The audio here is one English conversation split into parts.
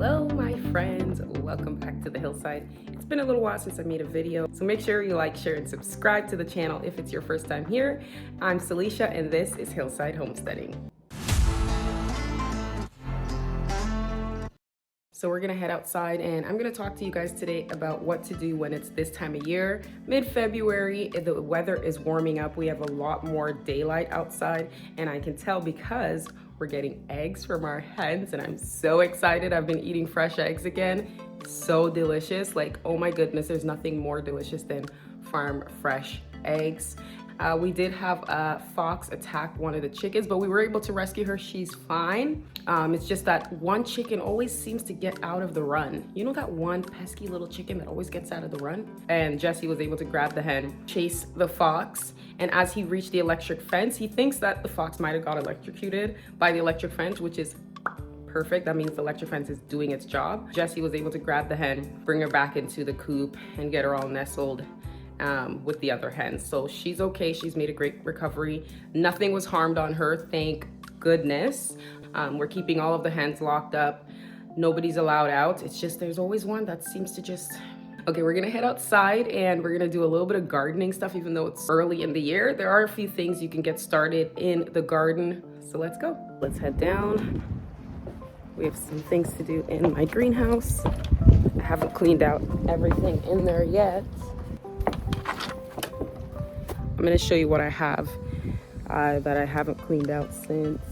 Hello my friends, welcome back to the Hillside. It's been a little while since I made a video, so make sure you like, share, and subscribe to the channel if it's your first time here. I'm Salisha and this is Hillside Homesteading. So we're gonna head outside and I'm gonna talk to you guys today about what to do when it's this time of year. Mid-February, the weather is warming up. We have a lot more daylight outside and I can tell because we're getting eggs from our hens and I'm so excited. I've been eating fresh eggs again. So delicious. Like, oh my goodness, there's nothing more delicious than farm fresh eggs. We did have a fox attack one of the chickens, but we were able to rescue her. She's fine. It's just that one chicken always seems to get out of the run. You know that one pesky little chicken that always gets out of the run? And Jesse was able to grab the hen, chase the fox, and as he reached the electric fence, he thinks that the fox might have got electrocuted by the electric fence, which is perfect. That means the electric fence is doing its job. Jesse was able to grab the hen, bring her back into the coop, and get her all nestled with the other hens. So she's okay. She's made a great recovery. Nothing was harmed on her, thank goodness. We're keeping all of the hens locked up. Nobody's allowed out. It's just there's always one that seems to just... Okay, we're gonna head outside and we're gonna do a little bit of gardening stuff, even though it's early in the year. There are a few things you can get started in the garden. So let's go. Let's head down. We have some things to do in my greenhouse. I haven't cleaned out everything in there yet. I'm gonna show you what I have that I haven't cleaned out since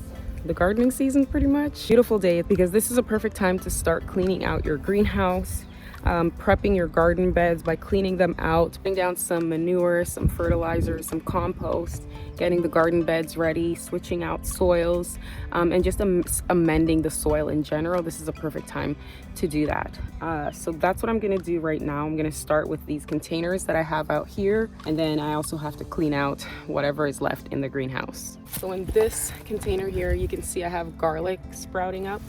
the gardening season pretty much. Beautiful day because this is a perfect time to start cleaning out your greenhouse. Prepping your garden beds by cleaning them out, putting down some manure, some fertilizer, some compost, getting the garden beds ready, switching out soils, and just amending the soil in general. This is a perfect time to do that. So that's what I'm gonna do right now. I'm gonna start with these containers that I have out here, and then I also have to clean out whatever is left in the greenhouse. So in this container here, you can see I have garlic sprouting up.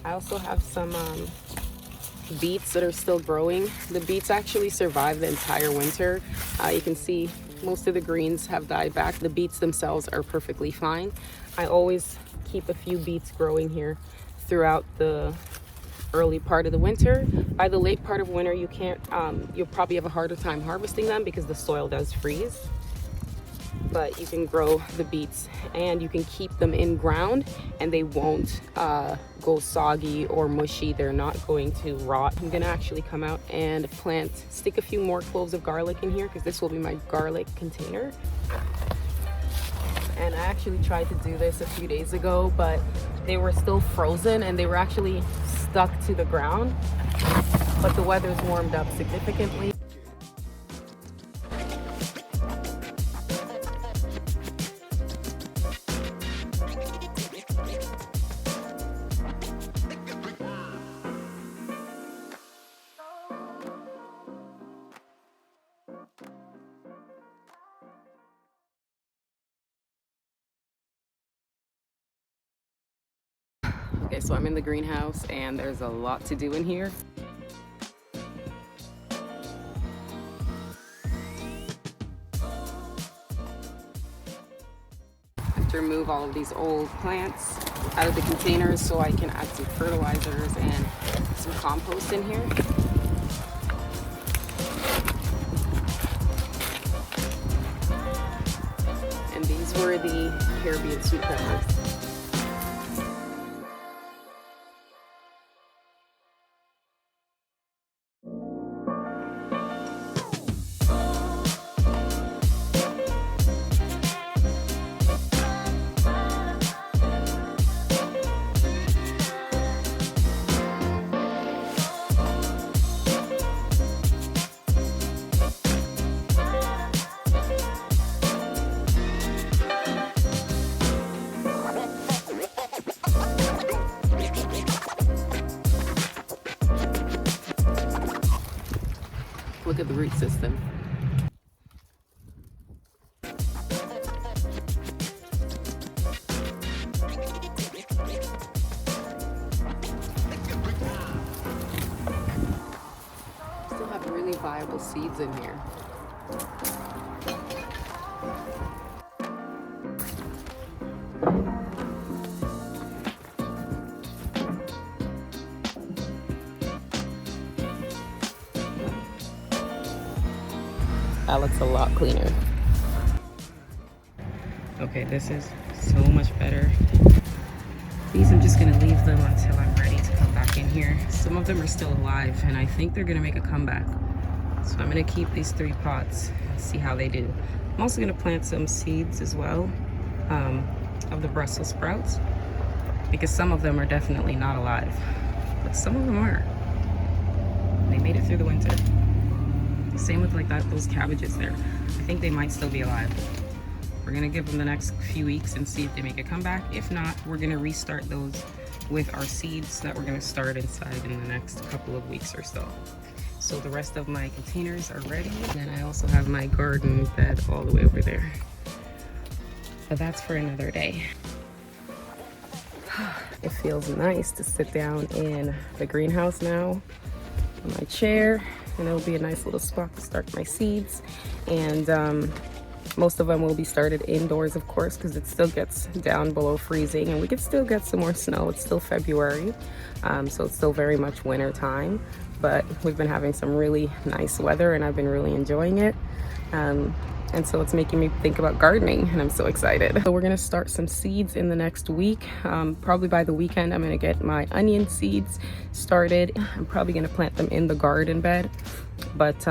I also have some beets that are still growing. The beets actually survived the entire winter. You can see most of the greens have died back. The beets themselves are perfectly fine. I always keep a few beets growing here throughout the early part of the winter. By the late part of winter, you can't, you'll probably have a harder time harvesting them because the soil does freeze. But you can grow the beets and you can keep them in ground and they won't go soggy or mushy. They're not going to rot. I'm gonna actually come out and stick a few more cloves of garlic in here because this will be my garlic container. And I actually tried to do this a few days ago, but they were still frozen and they were actually stuck to the ground. But the weather's warmed up significantly. Okay, so I'm in the greenhouse and there's a lot to do in here. I have to remove all of these old plants out of the containers so I can add some fertilizers and some compost in here. And these were the Caribbean sweet peppers. Look at the root system. Still have really viable seeds in here. That looks a lot cleaner. Okay, this is so much better. These I'm just gonna leave them until I'm ready to come back in here. Some of them are still alive and I think they're gonna make a comeback. So I'm gonna keep these 3 pots and see how they do. I'm also gonna plant some seeds as well of the Brussels sprouts, because some of them are definitely not alive, but some of them are. They made it through the winter. Same with like those cabbages there. I think they might still be alive. We're gonna give them the next few weeks and see if they make a comeback. If not, we're gonna restart those with our seeds that we're gonna start inside in the next couple of weeks or so. So the rest of my containers are ready. And I also have my garden bed all the way over there. But that's for another day. It feels nice to sit down in the greenhouse now on my chair, and it'll be a nice little spot to start my seeds. And most of them will be started indoors, of course, because it still gets down below freezing and we can still get some more snow. It's still February, so it's still very much winter time, but we've been having some really nice weather and I've been really enjoying it. And so it's making me think about gardening and I'm so excited. So we're gonna start some seeds in the next week. Probably by the weekend, I'm gonna get my onion seeds started. I'm probably gonna plant them in the garden bed. But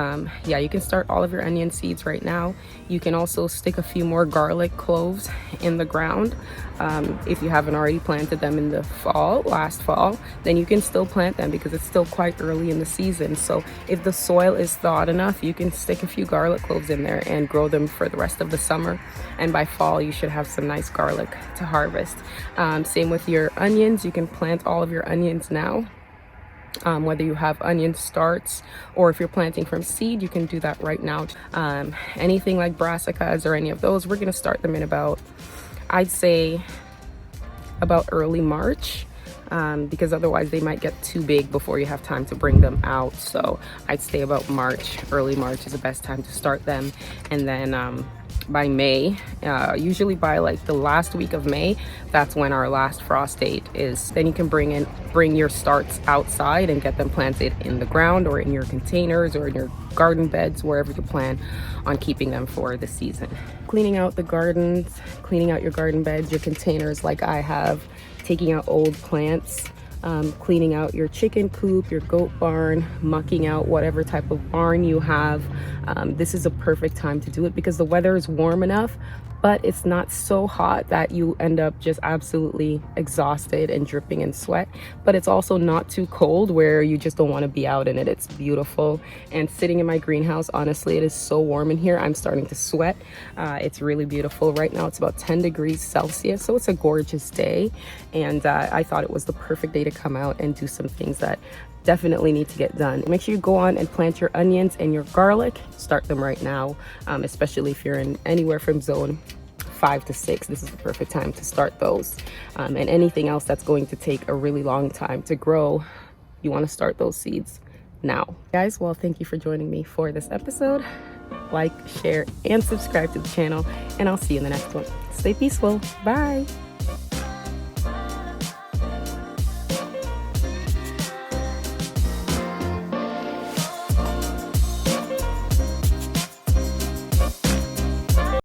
yeah, you can start all of your onion seeds right now. You can also stick a few more garlic cloves in the ground. If you haven't already planted them in the last fall, then you can still plant them because it's still quite early in the season. So if the soil is thawed enough, you can stick a few garlic cloves in there and grow them for the rest of the summer. And by fall, you should have some nice garlic to harvest. Same with your onions. You can plant all of your onions now. Whether you have onion starts or if you're planting from seed, you can do that right now. Anything like brassicas or any of those, we're gonna start them in about, I'd say about early March, because otherwise they might get too big before you have time to bring them out. So I'd say about March, early March is the best time to start them. And then by May, usually by like the last week of May, that's when our last frost date is. Then you can bring your starts outside and get them planted in the ground or in your containers or in your garden beds, wherever you plan on keeping them for the season. Cleaning out the gardens, cleaning out your garden beds, your containers like I have, taking out old plants, cleaning out your chicken coop, your goat barn, mucking out whatever type of barn you have. This is a perfect time to do it because the weather is warm enough, but it's not so hot that you end up just absolutely exhausted and dripping in sweat. But it's also not too cold where you just don't want to be out in it. It's beautiful. And sitting in my greenhouse, honestly, it is so warm in here. I'm starting to sweat. It's really beautiful. Right now it's about 10 degrees Celsius, so it's a gorgeous day. And I thought it was the perfect day to come out and do some things that definitely need to get done. Make sure you go on and plant your onions and your garlic. Start them right now, especially if you're in anywhere from zone 5 to 6. This is the perfect time to start those. And anything else that's going to take a really long time to grow, you want to start those seeds now. Guys, well, thank you for joining me for this episode. Like, share, and subscribe to the channel, and I'll see you in the next one. Stay peaceful. Bye.